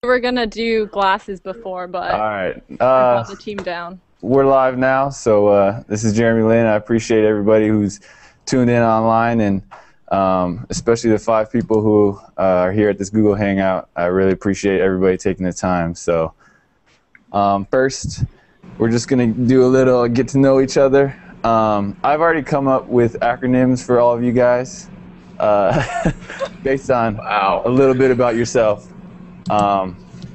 were gonna do glasses before, All but right. I brought the team down. We're live now, so this is Jeremy Lin. I appreciate everybody who's tuned in online, and especially the 5 people who are here at this Google Hangout. I really appreciate everybody taking the time. So first, we're just going to do a little get to know each other. I've already come up with acronyms for all of you guys based on a little bit about yourself.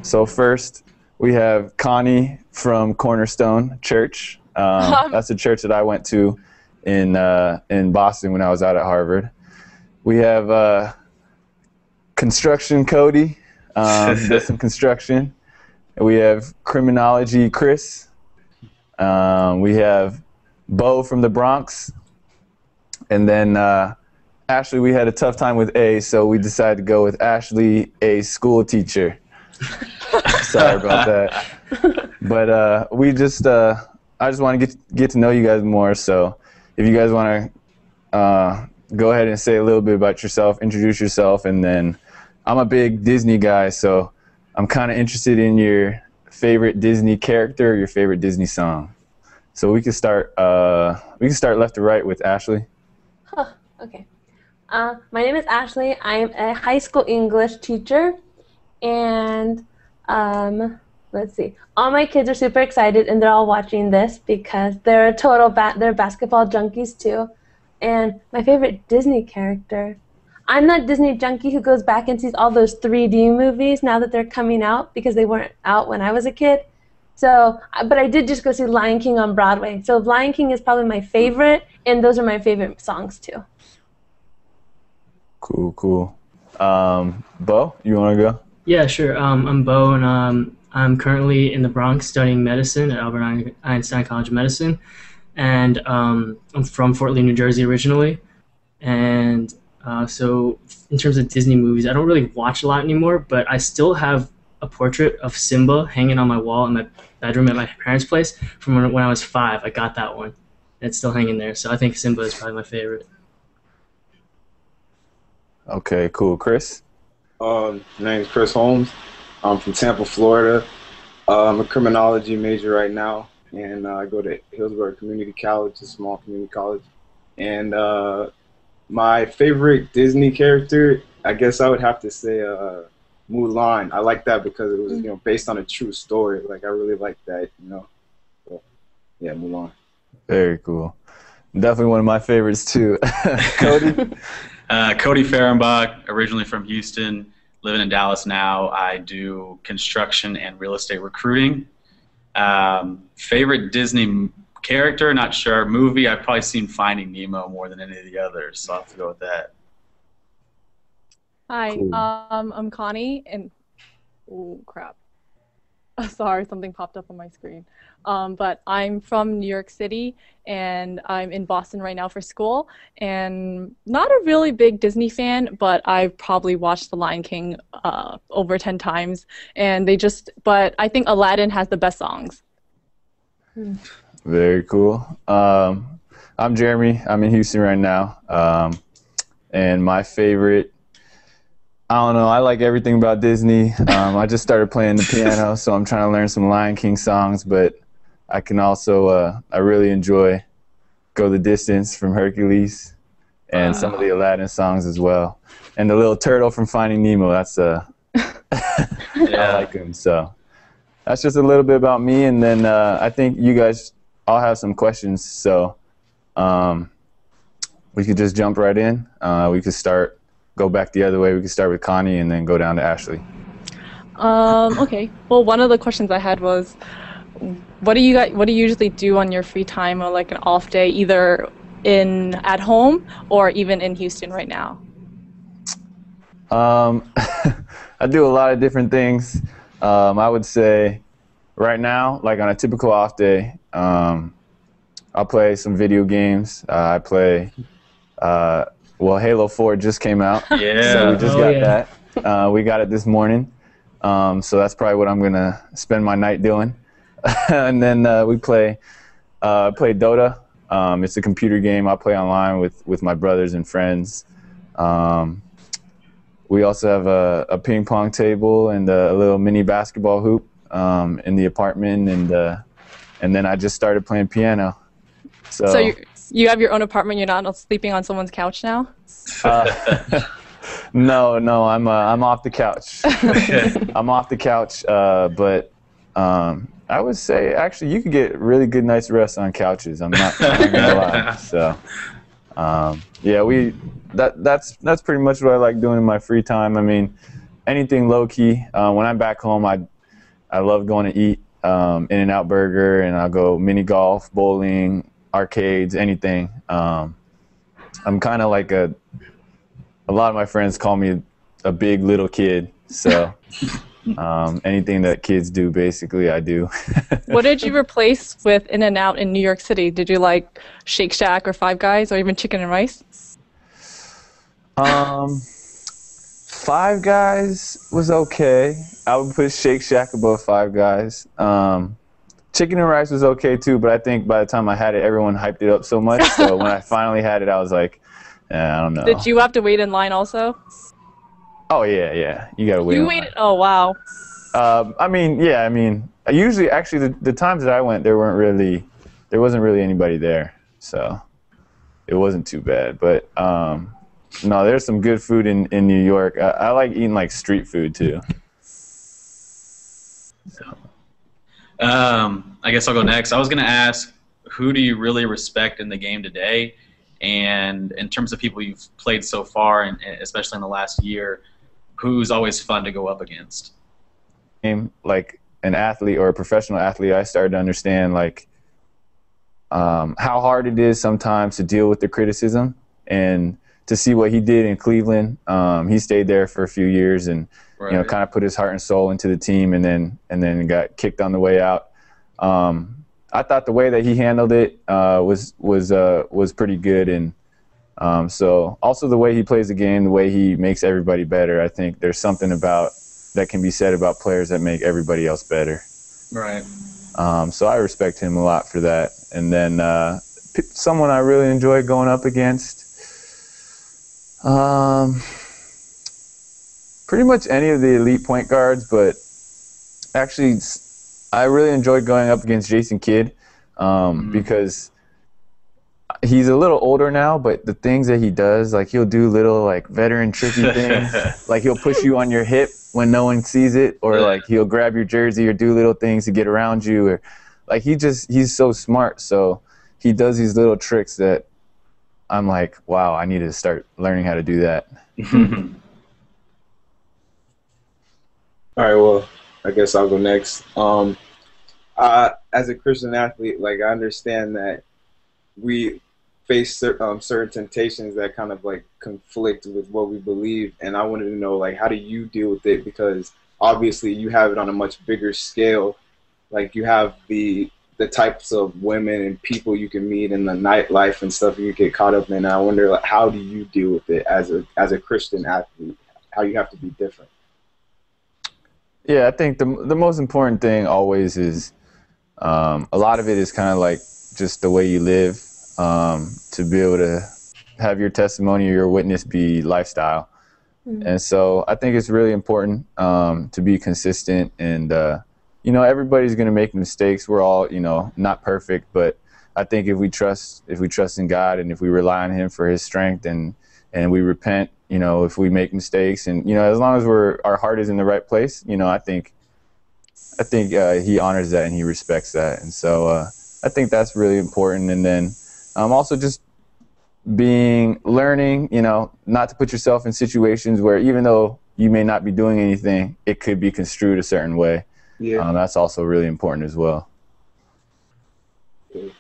So first, we have Connie from Cornerstone Church. That's a church that I went to in Boston when I was out at Harvard. We have Construction Cody, does some construction. We have Criminology Chris. We have Bo from the Bronx. And then Ashley, we had a tough time with A, so we decided to go with Ashley, a school teacher. Sorry about that. But I just want to get to know you guys more. So if you guys want to go ahead and say a little bit about yourself, introduce yourself, and then I'm a big Disney guy, so I'm kind of interested in your favorite Disney character, or your favorite Disney song. So we can start left to right with Ashley. Huh, okay. My name is Ashley. I'm a high school English teacher, and let's see. All my kids are super excited, and they're all watching this because they're they're basketball junkies too. And my favorite Disney character, I'm that Disney junkie who goes back and sees all those 3D movies now that they're coming out because they weren't out when I was a kid. So, but I did just go see Lion King on Broadway. So Lion King is probably my favorite, and those are my favorite songs too. Cool. Bo, you want to go? Yeah, sure. I'm Bo, and I'm currently in the Bronx studying medicine at Albert Einstein College of Medicine. And I'm from Fort Lee, New Jersey originally. And so in terms of Disney movies, I don't really watch a lot anymore, but I still have a portrait of Simba hanging on my wall in my bedroom at my parents' place from when I was 5. I got that one. It's still hanging there. So I think Simba is probably my favorite. Okay, cool. Chris? My name is Chris Holmes. I'm from Tampa, Florida. I'm a criminology major right now, and I go to Hillsborough Community College, a small community college. And my favorite Disney character, I guess I would have to say Mulan. I like that because it was based on a true story. Like, I really like that, So, yeah, Mulan. Very cool. Definitely one of my favorites too. Cody? Cody Fehrenbach, originally from Houston, living in Dallas now. I do construction and real estate recruiting. Favorite Disney character, not sure. Movie, I've probably seen Finding Nemo more than any of the others, so I'll have to go with that. Hi, Cool. I'm Connie, and oh crap, sorry, something popped up on my screen. But I'm from New York City, and I'm in Boston right now for school. And not a really big Disney fan, but I've probably watched The Lion King over 10 times. And but I think Aladdin has the best songs. Very cool. I'm Jeremy. I'm in Houston right now. And my favorite, I don't know, I like everything about Disney. I just started playing the piano, so I'm trying to learn some Lion King songs, but I can also, I really enjoy Go the Distance from Hercules and some of the Aladdin songs as well. And the little turtle from Finding Nemo, that's, I like him. So that's just a little bit about me. And then I think you guys all have some questions, so we could just jump right in. We could go back the other way. We could start with Connie and then go down to Ashley. Okay. Well, one of the questions I had was, what do you usually do on your free time or like an off day, either at home or even in Houston right now? I do a lot of different things. I would say right now, like on a typical off day, I'll play some video games. I play, Halo 4 just came out. Yeah. So we just got that. We got it this morning. So that's probably what I'm going to spend my night doing. And then we play Dota. It's a computer game I play online with my brothers and friends. we also have a ping pong table and a little mini basketball hoop in the apartment, and then I just started playing piano. So So you have your own apartment. You're not sleeping on someone's couch now. no, I'm off the couch. I'm off the couch, but I would say actually you could get really good night's rest on couches. I'm not gonna lie. So yeah, that's pretty much what I like doing in my free time. I mean, anything low key. When I'm back home, I love going to eat In-N-Out Burger, and I'll go mini golf, bowling, arcades, anything. I'm kind of like a lot of my friends call me a big little kid, so anything that kids do, basically, I do. What did you replace with In-N-Out in New York City? Did you like Shake Shack or Five Guys or even chicken and rice? Five Guys was okay. I would put Shake Shack above Five Guys. Chicken and rice was okay too, but I think by the time I had it, everyone hyped it up so much. So when I finally had it, I was like, I don't know. Did you have to wait in line also? Oh yeah. You gotta wait. You waited. Oh wow. I mean, usually, actually, the times that I went, there wasn't really anybody there, so it wasn't too bad. But no, there's some good food in New York. I like eating like street food too. So, I guess I'll go next. I was gonna ask, who do you really respect in the game today? And in terms of people you've played so far, and especially in the last year, who's always fun to go up against? Like an athlete or a professional athlete, I started to understand like how hard it is sometimes to deal with the criticism, and to see what he did in Cleveland. He stayed there for a few years and Right. kind of put his heart and soul into the team, and then got kicked on the way out. I thought the way that he handled it was pretty good, and so also the way he plays the game, the way he makes everybody better. I think there's something about that can be said about players that make everybody else better. Right. So I respect him a lot for that. And then someone I really enjoy going up against, pretty much any of the elite point guards, but actually I really enjoyed going up against Jason Kidd because he's a little older now, but the things that he does, like he'll do little like veteran tricky things, like he'll push you on your hip when no one sees it, or like he'll grab your jersey or do little things to get around you, or like he's so smart. So he does these little tricks that I'm like, wow, I need to start learning how to do that. All right, well, I guess I'll go next. As a Christian athlete, like I understand that we face certain temptations that kind of like conflict with what we believe, and I wanted to know, like, how do you deal with it? Because obviously you have it on a much bigger scale. Like you have the types of women and people you can meet in the nightlife and stuff you get caught up in. And I wonder, like, how do you deal with it as a Christian athlete? How you have to be different? Yeah, I think the most important thing always is a lot of it is kind of like just the way you live, to be able to have your testimony or your witness be lifestyle. Mm-hmm. And so I think it's really important to be consistent, and everybody's going to make mistakes. We're all not perfect, but I think if we trust in God and if we rely on Him for His strength, and we repent, if we make mistakes, and as long as our heart is in the right place, I think He honors that and He respects that. And so I think that's really important. And then also just learning, not to put yourself in situations where even though you may not be doing anything, it could be construed a certain way. Yeah. That's also really important as well. Okay.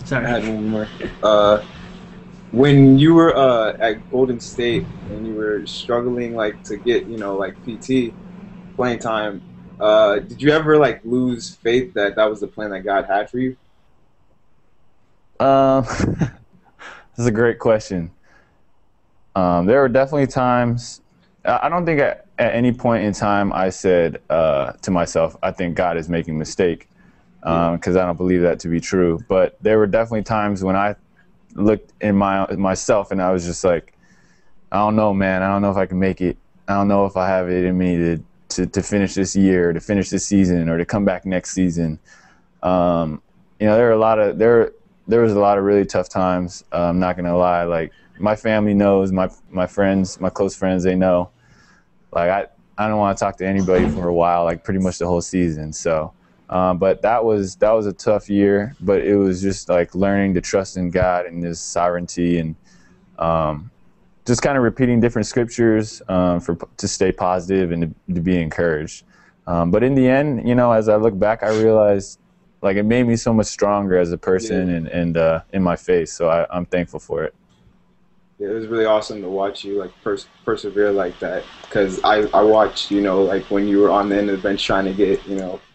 I had one more. When you were at Golden State and you were struggling like to get like PT playing time, did you ever like lose faith that was the plan that God had for you? This is a great question. There were definitely times. I don't think at any point in time I said to myself, I think God is making a mistake, because I don't believe that to be true. But there were definitely times when I looked in myself, and I was just like, I don't know, man. I don't know if I can make it. I don't know if I have it in me to finish this year, to finish this season, or to come back next season. There was a lot of really tough times. I'm not gonna lie. Like, my family knows, my friends, my close friends, they know. Like, I don't want to talk to anybody for a while, like pretty much the whole season. So, but that was a tough year. But it was just like learning to trust in God and His sovereignty, and just kind of repeating different scriptures to stay positive and to be encouraged. But in the end, as I look back, I realized like it made me so much stronger as a person and in my faith. So I'm thankful for it. Yeah, it was really awesome to watch you like persevere like that, because I watched, like when you were on the end of the bench trying to get,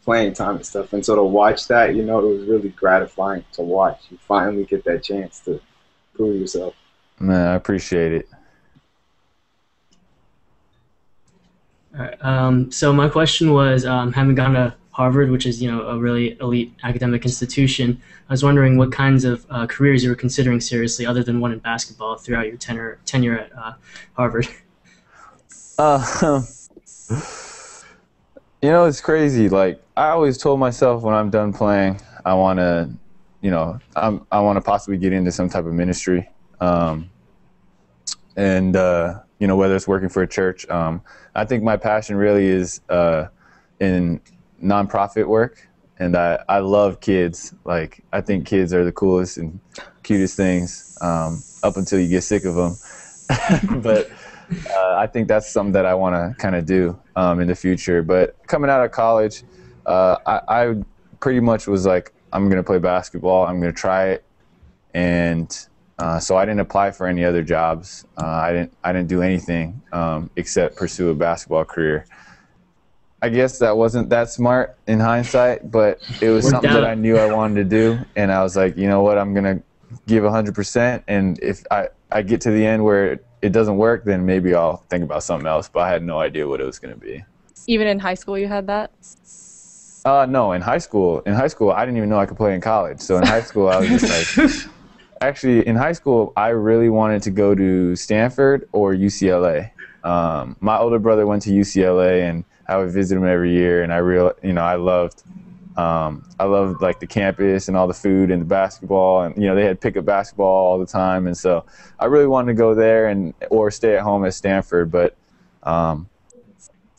playing time and stuff. And so to watch that, it was really gratifying to watch. You finally get that chance to prove yourself. Man, I appreciate it. All right. So my question was, having gone to Harvard, which is a really elite academic institution, I was wondering what kinds of careers you were considering seriously, other than one in basketball, throughout your tenure at Harvard. It's crazy. Like, I always told myself when I'm done playing, I want to, I want to possibly get into some type of ministry, and whether it's working for a church. I think my passion really is in nonprofit work, and I love kids. Like, I think kids are the coolest and cutest things, up until you get sick of them. But I think that's something that I want to kind of do in the future. But coming out of college, I pretty much was like, I'm going to play basketball. I'm going to try it. And so I didn't apply for any other jobs. I didn't do anything except pursue a basketball career. I guess that wasn't that smart in hindsight, but it was something that I knew I wanted to do. And I was like, you know what, I'm going to give 100%. And if I get to the end where it doesn't work, then maybe I'll think about something else. But I had no idea what it was going to be. Even in high school you had that? No, in high school, I didn't even know I could play in college. So in high school, I was just like, actually, in high school, I really wanted to go to Stanford or UCLA. My older brother went to UCLA, and I would visit him every year. And I loved like the campus and all the food and the basketball, and they had pickup basketball all the time. And so I really wanted to go there or stay at home at Stanford. But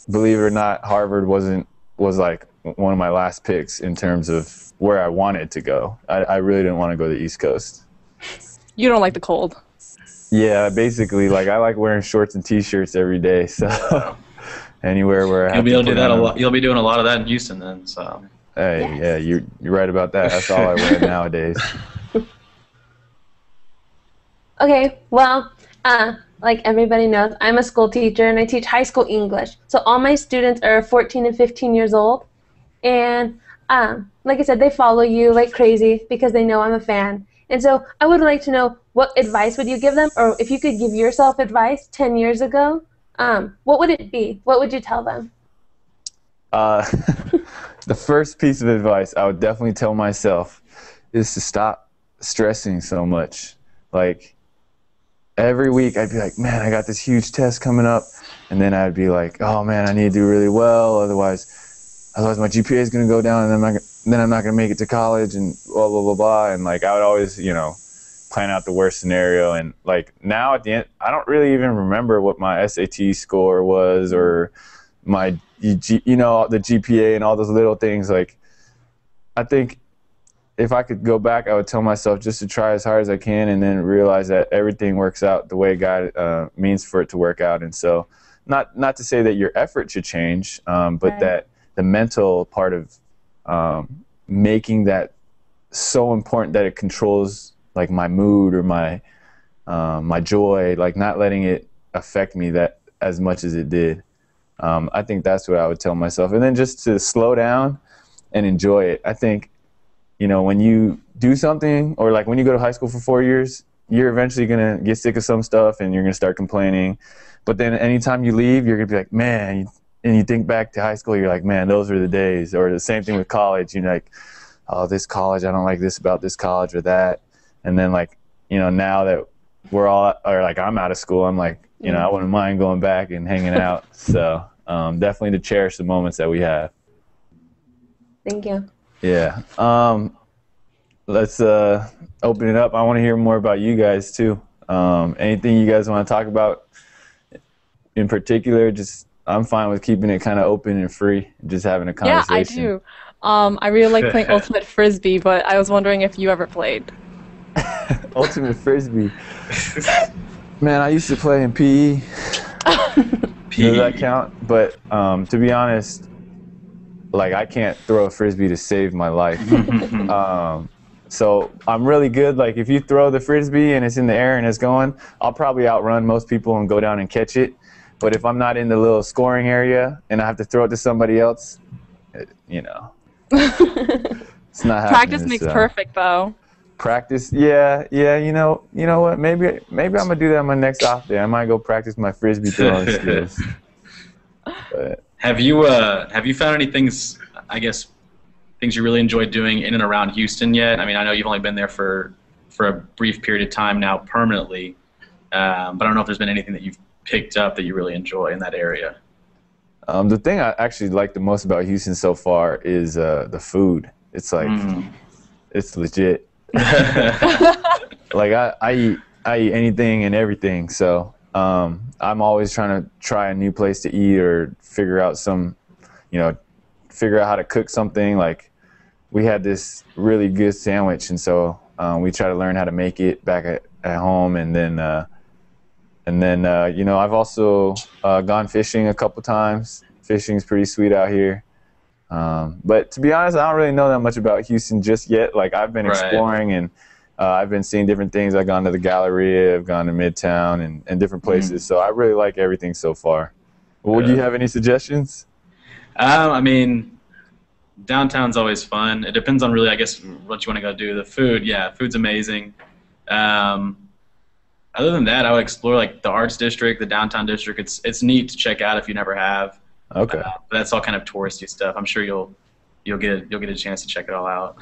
believe it or not, Harvard was like one of my last picks in terms of where I wanted to go. I really didn't want to go to the East Coast. You don't like the cold? Yeah, basically, like, I like wearing shorts and T-shirts every day. So anywhere where I You'll be able to do that a lot. You'll be doing a lot of that in Houston then. So. Hey, Yes. yeah, you're right about that. That's all I wear nowadays. Okay, well, like everybody knows, I'm a school teacher and I teach high school English. So all my students are 14 and 15 years old. And like I said, they follow you like crazy because they know I'm a fan. And so I would like to know, what advice would you give them? Or if you could give yourself advice 10 years ago, what would it be? What would you tell them? The first piece of advice I would definitely tell myself is to stop stressing so much. Like, every week I'd be like, man, I got this huge test coming up. And then I'd be like, oh man, I need to do really well. Otherwise my GPA is going to go down, and then I'm not going to make it to college, and blah, blah, blah, blah. And like, I would always, plan out the worst scenario. And like, now at the end, I don't really even remember what my SAT score was, or my, the GPA and all those little things. Like, I think if I could go back, I would tell myself just to try as hard as I can, and then realize that everything works out the way God means for it to work out. And so not to say that your effort should change, but Right. that the mental part of making that so important that it controls like my mood or my joy, like not letting it affect me that as much as it did. I think that's what I would tell myself. And then just to slow down and enjoy it. I think, when you do something, or like when you go to high school for 4 years, you're eventually going to get sick of some stuff and you're going to start complaining. But then anytime you leave, you're going to be like, man, and you think back to high school, you're like, man, those were the days. Or the same thing with college. You're like, oh, this college, I don't like this about this college or that. And then like now that we're all, or like I'm out of school, I'm like, I wouldn't mind going back and hanging out. So definitely to cherish the moments that we have. Thank you. Yeah. Let's open it up. I want to hear more about you guys too. Anything you guys want to talk about in particular? Just I'm fine with keeping it kind of open and free, just having a conversation. Yeah, I do. I really like playing Ultimate Frisbee, but I was wondering if you ever played. Ultimate Frisbee. Man, I used to play in PE. Does that count? But to be honest, like I can't throw a Frisbee to save my life. So I'm really good. Like if you throw the Frisbee and it's in the air and it's going, I'll probably outrun most people and go down and catch it. But if I'm not in the little scoring area and I have to throw it to somebody else, it's not happening. Practice makes perfect, though. Practice, yeah. You know what? Maybe I'm gonna do that on my next off day. I might go practice my Frisbee throwing skills. But, have you found any things? I guess things you really enjoy doing in and around Houston yet? I mean, I know you've only been there for a brief period of time now, permanently. But I don't know if there's been anything that you've picked up that you really enjoy in that area. The thing I actually like the most about Houston so far is the food. It's like it's legit. Like I eat anything and everything. So I'm always trying to try a new place to eat or figure out how to cook something. Like we had this really good sandwich, and so we try to learn how to make it back at home, and then I've also gone fishing a couple times. Fishing's pretty sweet out here. But to be honest, I don't really know that much about Houston just yet. Like I've been exploring and I've been seeing different things. I've gone to the Galleria, I've gone to Midtown and different places. So I really like everything so far. Well, would you have any suggestions? I mean, downtown's always fun. It depends on really, I guess, what you want to go do. The food, food's amazing. Other than that, I would explore like the Arts District, the Downtown District. It's neat to check out if you never have. Okay. But that's all kind of touristy stuff. I'm sure you'll get a chance to check it all out.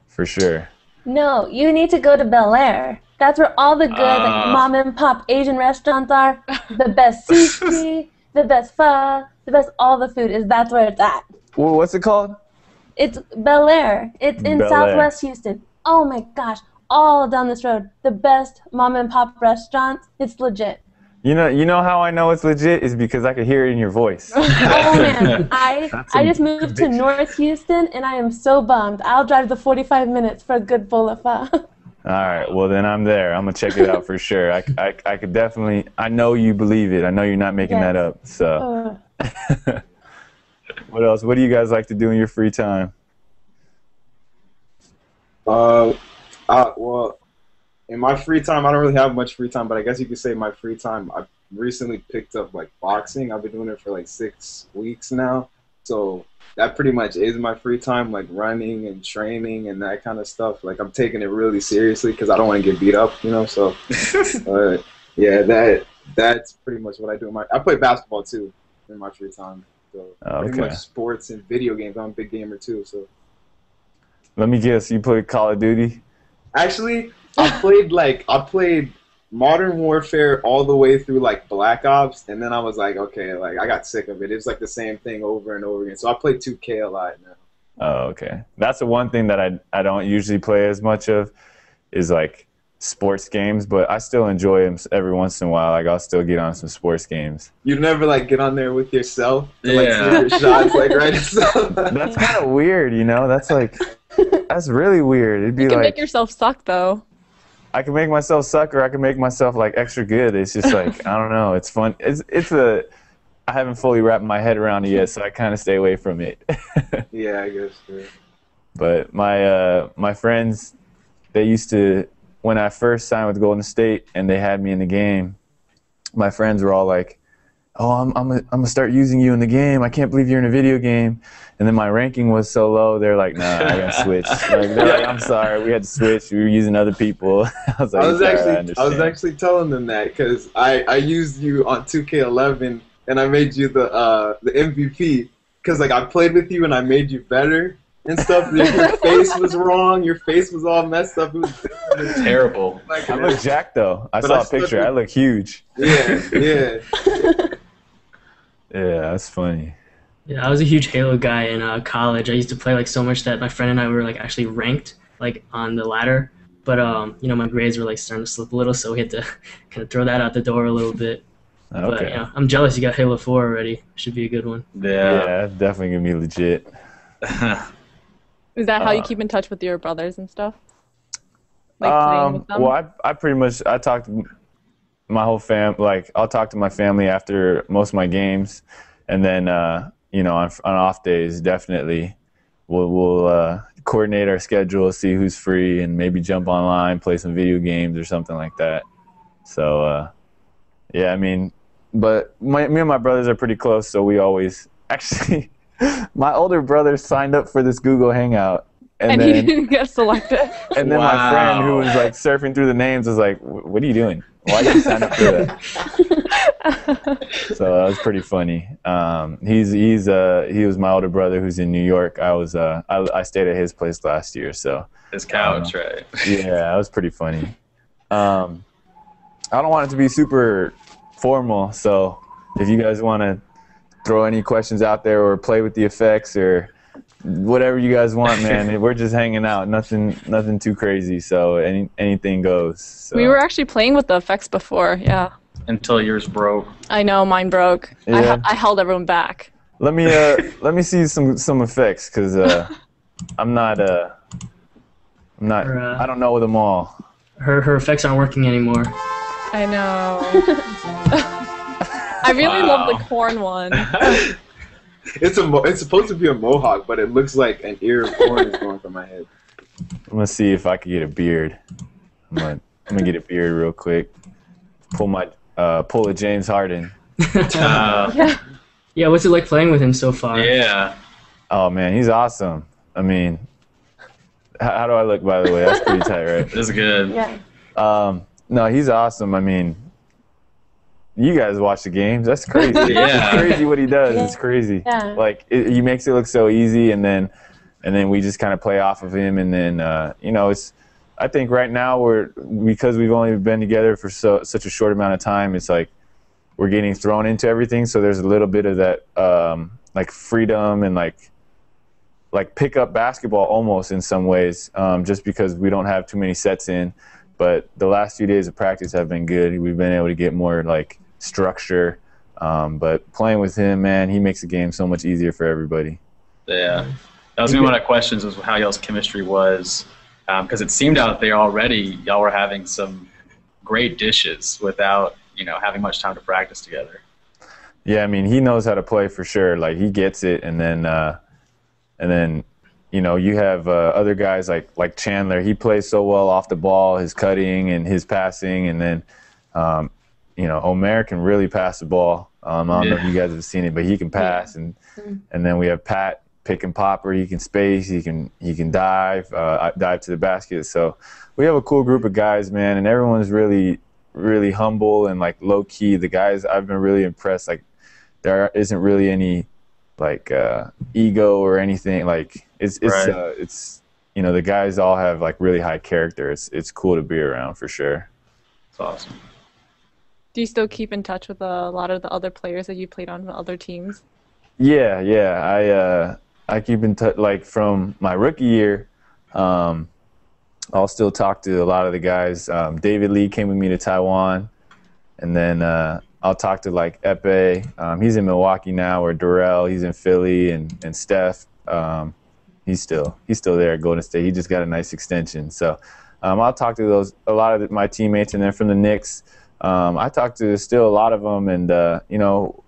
For sure. No, you need to go to Bel Air. That's where all the good like mom and pop Asian restaurants are. The best sushi, the best pho, the best all the food is. That's where it's at. Well, what's it called? It's Bel Air. It's in Southwest Houston. Oh my gosh, all down this road. The best mom and pop restaurants. It's legit. You know how I know it's legit is because I could hear it in your voice. Oh man, I just moved to North Houston and I am so bummed. I'll drive the 45 minutes for a good bowl of pho. All right, well then I'm there. I'm gonna check it out for sure. I could definitely. I know you believe it. I know you're not making that up. So, what else? What do you guys like to do in your free time? Well, in my free time, I don't really have much free time, but I guess you could say my free time, I've recently picked up like boxing. I've been doing it for like 6 weeks now. So that pretty much is my free time, like running and training and that kind of stuff. Like I'm taking it really seriously because I don't want to get beat up, so yeah, that's pretty much what I do. I play basketball too in my free time. So pretty much sports and video games. I'm a big gamer too. So let me guess, you play Call of Duty? Actually, I played Modern Warfare all the way through like Black Ops, and then I was like, okay, like I got sick of it. It was like the same thing over and over again. So I play 2K a lot now. Oh, okay. That's the one thing that I don't usually play as much of is like sports games, but I still enjoy them every once in a while. Like I'll still get on some sports games. You never like get on there with yourself to like see your shots like right. That's kind of weird, That's like that's really weird. It'd be you can like make yourself suck though. I can make myself suck, or I can make myself like extra good. It's just like I don't know. It's fun. I haven't fully wrapped my head around it yet, so I kind of stay away from it. Yeah, I guess. Yeah. But my friends, they used to, when I first signed with Golden State and they had me in the game, my friends were all like, "Oh, I'm gonna start using you in the game. I can't believe you're in a video game." And then my ranking was so low, they're like, "Nah, I gotta switch." They're like, "I'm sorry, we had to switch. We were using other people." I was like, I was actually telling them that because I used you on 2K11 and I made you the MVP because like I played with you and I made you better. and stuff. Your face was wrong. Your face was all messed up. It was Terrible. like, I look jacked though. I But saw I a picture. still- I look huge. yeah, yeah. Yeah, that's funny. Yeah, I was a huge Halo guy in college. I used to play like so much that my friend and I were like actually ranked like on the ladder. But you know, my grades were like starting to slip a little, so we had to kind of throw that out the door a little bit. But Okay. you know, I'm jealous you got Halo 4 already. Should be a good one. Yeah, Yeah. that's definitely gonna be legit. Is that how you Uh, keep in touch with your brothers and stuff? Like playing with them? Well, I pretty much I talk to my whole like I'll talk to my family after most of my games, and then you know on off days definitely we'll coordinate our schedule, see who's free, and maybe jump online, play some video games or something like that. So yeah, I mean, but me and my brothers are pretty close, so we always actually. My older brother signed up for this Google Hangout, and then he didn't get selected. and then my friend who Wow. was like surfing through the names was like, "What are you doing? Why did you sign up for that?" So that was pretty funny. He was my older brother who's in New York. I stayed at his place last year, so His couch, right? yeah, that was pretty funny. I don't want it to be super formal, so if you guys want to throw any questions out there or play with the effects or whatever you guys want, man. We're just hanging out. Nothing too crazy. So anything goes. So. We were actually playing with the effects before, yeah. Until yours broke. I know, mine broke. Yeah. I held everyone back. Let me see some effects because I'm not I don't know them all. Her effects aren't working anymore. I know. I really love the corn one. It's supposed to be a mohawk, but it looks like an ear of corn is going from my head. I'm gonna see if I can get a beard. I'm gonna get a beard real quick. Pull a James Harden. Yeah, what's it like playing with him so far? Yeah. Oh man, he's awesome. I mean, how do I look, by the way? That's pretty tight, right? This is good. Yeah. No, he's awesome. I mean, you guys watch the games. That's crazy. Yeah. It's crazy what he does. Yeah. It's crazy. Yeah. Like he makes it look so easy, and then we just kind of play off of him, and then you know, it's. I think right now because we've only been together for such a short amount of time. It's like we're getting thrown into everything. So there's a little bit of that like freedom and like pick up basketball almost in some ways, just because we don't have too many sets in. But the last few days of practice have been good. We've been able to get more like structure. But playing with him, man, he makes the game so much easier for everybody. Yeah. That was one of my questions was how y'all's chemistry was. Because it seemed out there already y'all were having some great dishes without, having much time to practice together. Yeah, I mean, he knows how to play for sure. Like he gets it, and then you have other guys like Chandler. He plays so well off the ball, his cutting and his passing, and then Omer can really pass the ball. I don't know if you guys have seen it, but he can pass, and then we have Pat. Pick and popper, he can space, he can dive to the basket. So we have a cool group of guys, man, and everyone's really, really humble and like low key. The guys, I've been really impressed. Like there isn't really any like ego or anything. Like it's the guys all have like really high character. It's cool to be around for sure. It's awesome. Do you still keep in touch with a lot of the other players that you played on other teams? Yeah. I keep in touch, like from my rookie year. I'll still talk to a lot of the guys. David Lee came with me to Taiwan, and then I'll talk to like Epe. He's in Milwaukee now, or Durrell. He's in Philly, and Steph. He's still there at Golden State. He just got a nice extension. So I'll talk to a lot of my teammates, and then from the Knicks. I talk to still a lot of them, and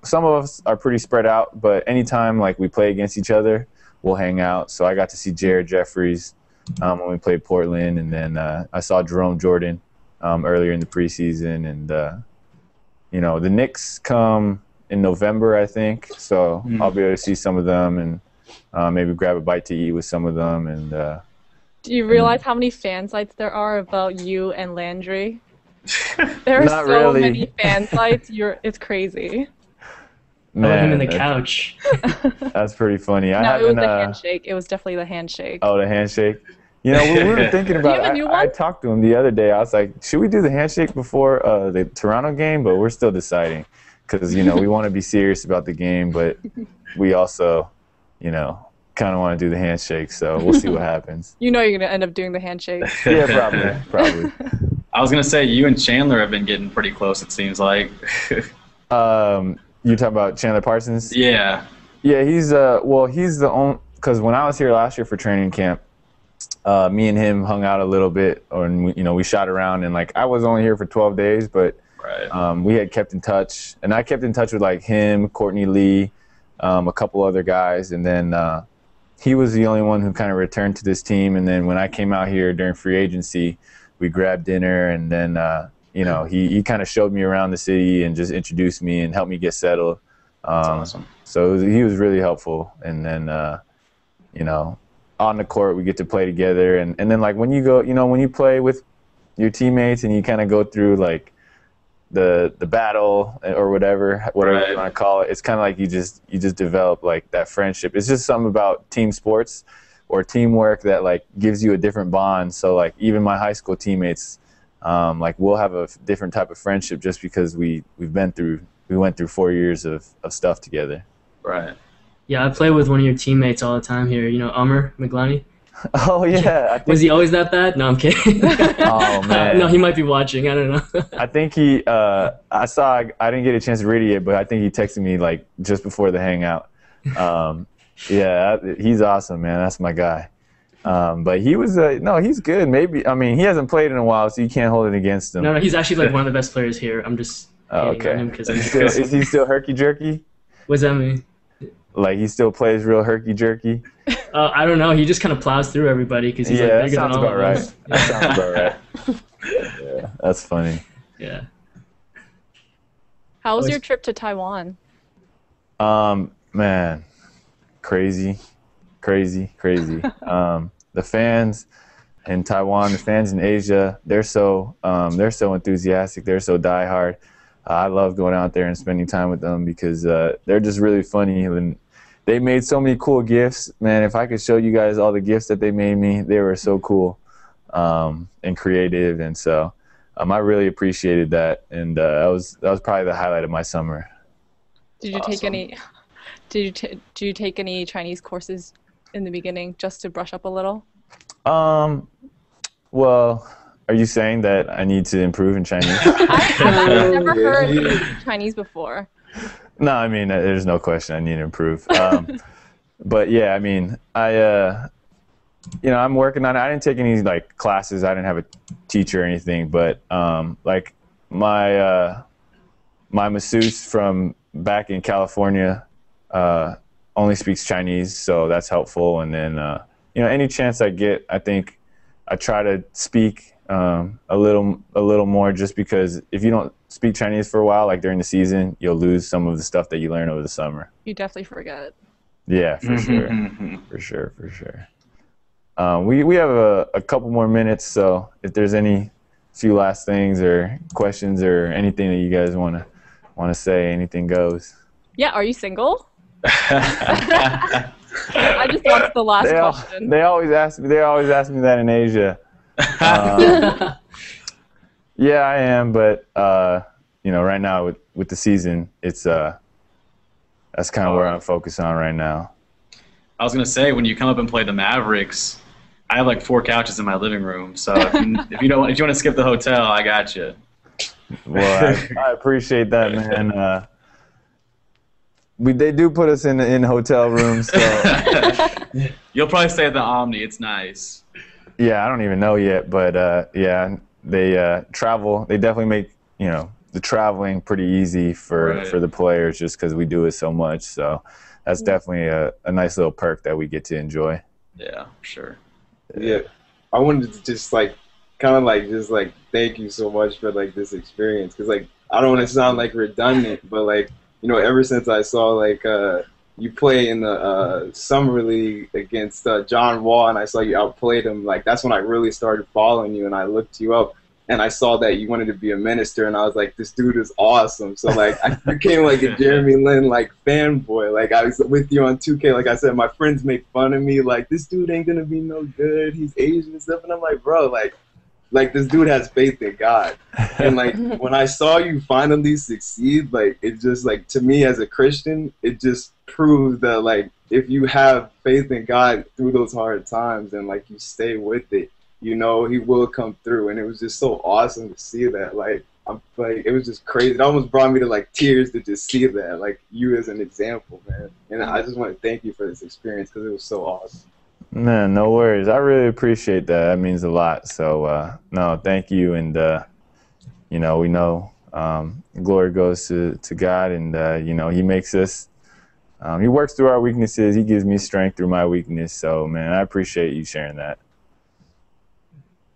some of us are pretty spread out. But anytime like we play against each other, we'll hang out. So I got to see Jared Jeffries when we played Portland, and then I saw Jerome Jordan earlier in the preseason, and the Knicks come in November, I think. So I'll be able to see some of them, and maybe grab a bite to eat with some of them. And do you realize how many fan sites there are about you and Landry? There are Not so really. many fan sites. It's crazy. I let him in Man, the couch. that's pretty funny. I No, it was haven't. the handshake. It was definitely the handshake. Oh, the handshake. You know, we were thinking Do you about have a it. new I one? talked to him the other day. I was like, should we do the handshake before the Toronto game? But we're still deciding because, you know, we want to be serious about the game, but we also, you know, kind of want to do the handshake. So we'll see what happens. You know you're gonna end up doing the handshake. Yeah, probably. I was gonna say you and Chandler have been getting pretty close. It seems like. You talking about Chandler Parsons? Yeah. Yeah, he's he's the only, because when I was here last year for training camp, me and him hung out a little bit, and we shot around, and like I was only here for 12 days, but Right. we had kept in touch, and I kept in touch with like him, Courtney Lee, a couple other guys, and then he was the only one who kind of returned to this team. And then when I came out here during free agency, we grabbed dinner, and then he kind of showed me around the city and just introduced me and helped me get settled. That's awesome. So he was really helpful. And then on the court we get to play together, and then like when you go, when you play with your teammates and you kind of go through like the battle or whatever Right. you want to call it, it's kind of like you just develop like that friendship. It's just something about team sports or teamwork that like gives you a different bond. So like even my high school teammates, like we'll have a different type of friendship just because we went through 4 years of stuff together. Right. Yeah, I play with one of your teammates all the time here. You know, Umar Miglani. Oh yeah, I think, Was he always that bad? No, I'm kidding. Oh man, No, he might be watching. I don't know. I think he. I didn't get a chance to read it yet, but I think he texted me like just before the hangout. Yeah, he's awesome, man. That's my guy. But he was no, he's good. Maybe he hasn't played in a while, so you can't hold it against him. No, he's actually like one of the best players here. I'm just hating on him because Is he still herky jerky? what does that mean? Like he still plays real herky jerky? I don't know. He just kind of plows through everybody because he's like Yeah, that bigger than sounds all about of right. us. That sounds about right. Yeah, that's funny. Yeah. How was your trip to Taiwan? Man, crazy. The fans in Taiwan, the fans in Asia, they're so enthusiastic. They're so diehard. I love going out there and spending time with them because they're just really funny. And they made so many cool gifts. Man, if I could show you guys all the gifts that they made me, they were so cool and creative. And so I really appreciated that. And that was probably the highlight of my summer. Did you take any? Did you take any Chinese courses in the beginning just to brush up a little? Well, are you saying that I need to improve in Chinese? I've never heard Chinese before. No, I mean, there's no question I need to improve. But yeah, I mean, I'm working on it. I didn't take any like classes. I didn't have a teacher or anything, but like my masseuse from back in California only speaks Chinese, so that's helpful. And then any chance I get, I think I try to speak a little more, just because if you don't speak Chinese for a while, like during the season, you'll lose some of the stuff that you learn over the summer. You definitely forget. Yeah, for sure. For sure. We have a couple more minutes, so if there's any few last things or questions or anything that you guys want to say, anything goes. Yeah, are you single? I just watched the last question. They always ask me that in Asia. Yeah, I am, but right now with the season, it's that's kind of where I'm focused on right now. I was gonna say, when you come up and play the Mavericks, I have like 4 couches in my living room. So if you want to skip the hotel, I got you. Well, I appreciate that, man. They do put us in hotel rooms, so You'll probably stay at the Omni. It's nice. yeah, I don't even know yet, but yeah, they travel. They definitely make the traveling pretty easy for the players, just because we do it so much. So that's definitely a nice little perk that we get to enjoy. Yeah, sure. Yeah, I wanted to just thank you so much for like this experience, because like I don't want to sound like redundant, but like ever since I saw like you play in the summer league against John Wall, and I saw you outplayed him, like that's when I really started following you, and I looked you up, and I saw that you wanted to be a minister, and I was like, this dude is awesome. So like I became like a Jeremy Lin like fanboy. Like I was with you on 2K. Like I said, my friends make fun of me, like this dude ain't gonna be no good. He's Asian and stuff, and I'm like, bro, like this dude has faith in God. And like when I saw you finally succeed, like it just like to me as a Christian, it just proves that like if you have faith in God through those hard times and like you stay with it, you know, he will come through. And it was just so awesome to see that. Like I'm like it was just crazy. It almost brought me to like tears to just see that, like you as an example, man. And I just want to thank you for this experience because it was so awesome. Man, no worries. I really appreciate that. That means a lot. So, no, thank you. And, you know, we know glory goes to God, and, you know, he makes us, he works through our weaknesses. He gives me strength through my weakness. So, man, I appreciate you sharing that.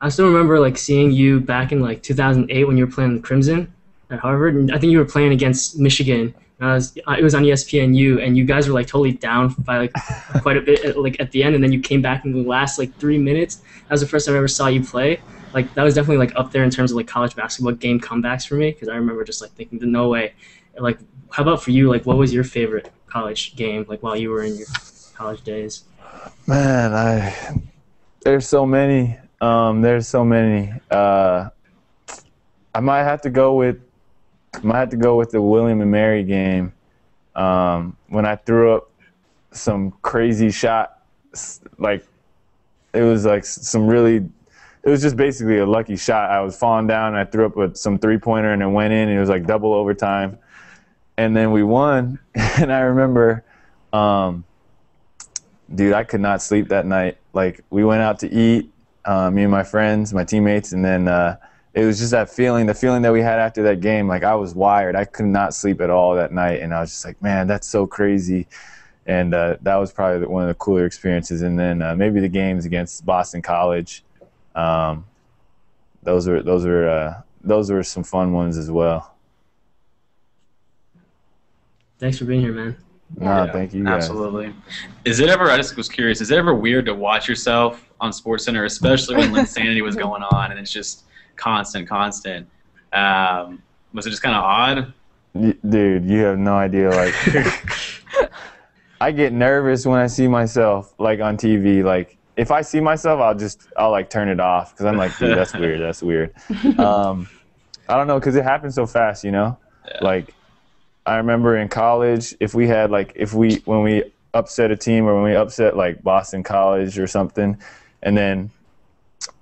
I still remember like seeing you back in like 2008 when you were playing the Crimson at Harvard, and I think you were playing against Michigan. It was on ESPNU, and you guys were like totally down by like quite a bit like at the end, and then you came back in the last like 3 minutes. That was the first time I ever saw you play. Like that was definitely like up there in terms of like college basketball game comebacks for me, because I remember just like thinking, no way. Like, how about for you? Like, what was your favorite college game like while you were in your college days? Man, there's so many. There's so many. I might have to go with the William and Mary game. When I threw up some crazy shot, like it was just basically a lucky shot. I was falling down and I threw up with some 3-pointer and it went in, and it was like double overtime. And then we won. And I remember, dude, I could not sleep that night. Like we went out to eat, me and my friends, my teammates, and then it was just that feeling, the feeling that we had after that game. Like I was wired. I could not sleep at all that night. And I was just like, man, that's so crazy. And that was probably one of the cooler experiences. And then maybe the games against Boston College. Those were some fun ones as well. Thanks for being here, man. No, thank you guys. Absolutely. Is it ever, I just was curious, is it ever weird to watch yourself on SportsCenter, especially when Linsanity was going on and it's just constant? Was it just kind of odd? Dude, you have no idea. Like, I get nervous when I see myself like on TV. Like, if I see myself, I'll like turn it off because I'm like, dude, that's weird. That's weird. I don't know, because it happens so fast, you know. Yeah. Like, I remember in college, when we upset a team, or when we upset like Boston College or something, and then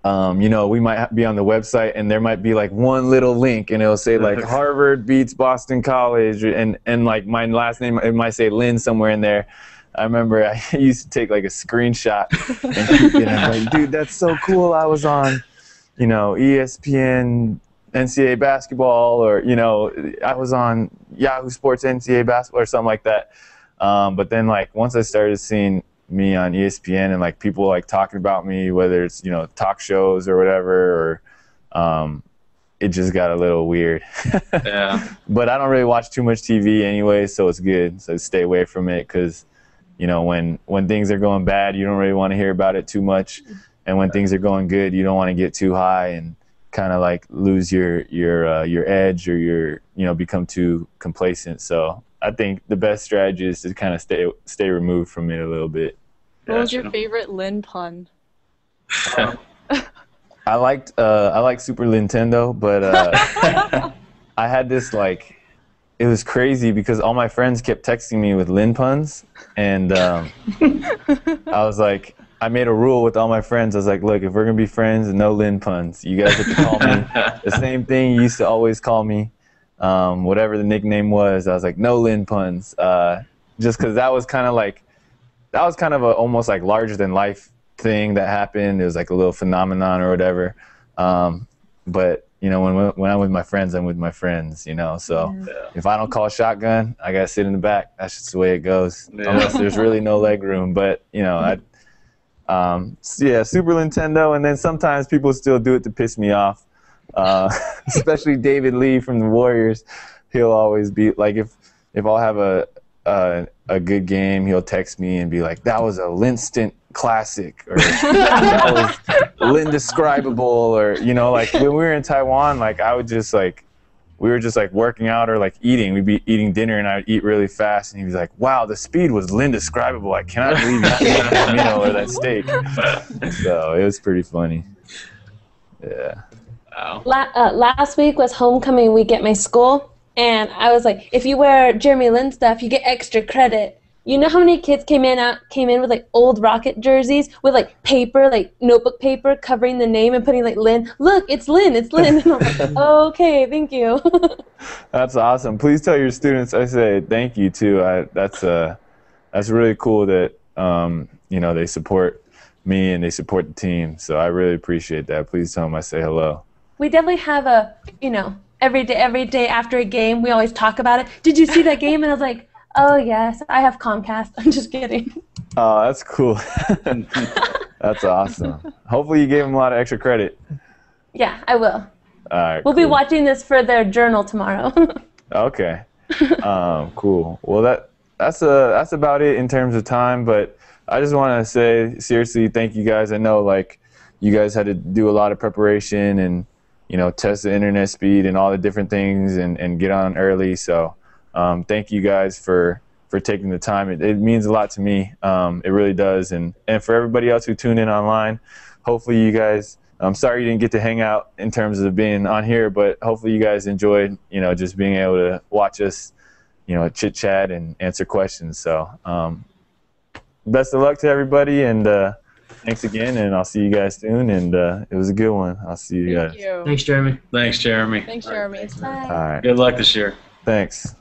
you know, we might be on the website and there might be like one little link and it'll say like Harvard beats Boston College, and like my last name, it might say Lynn somewhere in there. I remember I used to take like a screenshot and keep it. I'm like, dude, that's so cool. I was on, you know, ESPN NCAA basketball, or, you know, I was on Yahoo Sports NCAA basketball or something like that. But then like once I started seeing me on ESPN and like people like talking about me, whether it's, you know, talk shows or whatever, or it just got a little weird. Yeah. But I don't really watch too much TV anyway, so it's good. So stay away from it, because, you know, when things are going bad, you don't really want to hear about it too much, and when things are going good, you don't want to get too high and kind of like lose your edge, or you know, become too complacent. So I think the best strategy is to kind of stay removed from it a little bit. What was your favorite Lin pun? I liked Super Nintendo, but I had this, like, it was crazy because all my friends kept texting me with Lin puns, and I was like, I made a rule with all my friends. I was like, look, if we're gonna be friends, no Lin puns. You guys have to call me the same thing you used to always call me, whatever the nickname was. I was like, no Lin puns, just because that was kind of a almost like larger than life thing that happened. It was like a little phenomenon or whatever. But you know, when I'm with my friends, I'm with my friends, you know. So if I don't call shotgun, I gotta sit in the back. That's just the way it goes, unless there's really no leg room. But you know, Super Nintendo, and then sometimes people still do it to piss me off. Especially David Lee from the Warriors. He'll always be like, if I'll have a good game, he'll text me and be like, that was a Linstant classic, or that was indescribable, or like when we were in Taiwan, like I would just like we were just like working out or like eating. We'd be eating dinner and I'd eat really fast, and he was like, "Wow, the speed was indescribable. I cannot believe you ate that, or that steak." So it was pretty funny. Yeah. Wow. Last week was homecoming week at my school, and I was like, if you wear Jeremy Lin stuff, you get extra credit. You know how many kids came in with like old Rocket jerseys with like paper, like notebook paper covering the name and putting like Lin. Look, it's Lin, it's Lin. And I'm like, okay, thank you. That's awesome. Please tell your students I say thank you too. That's really cool that they support me and they support the team. So I really appreciate that. Please tell them I say hello. We definitely have a every day after a game we always talk about it. Did you see that game? And I was like, oh yes, I have Comcast. I'm just kidding. Oh, that's cool. That's awesome. Hopefully you gave them a lot of extra credit. Yeah, I will. All right. We'll be watching this for their journal tomorrow. Okay. Cool. Well, that's about it in terms of time. But I just want to say seriously, thank you guys. I know like you guys had to do a lot of preparation and test the internet speed and all the different things and get on early. So thank you guys for taking the time. It means a lot to me. It really does. And for everybody else who tuned in online, hopefully you guys, I'm sorry you didn't get to hang out in terms of being on here, but hopefully you guys enjoyed, just being able to watch us, chit chat and answer questions. So best of luck to everybody, and thanks again, and I'll see you guys soon. And it was a good one. I'll see you guys. Thank you. Thanks, Jeremy. Thanks, Jeremy. Thanks, Jeremy. Bye. All right. Good luck this year. Thanks.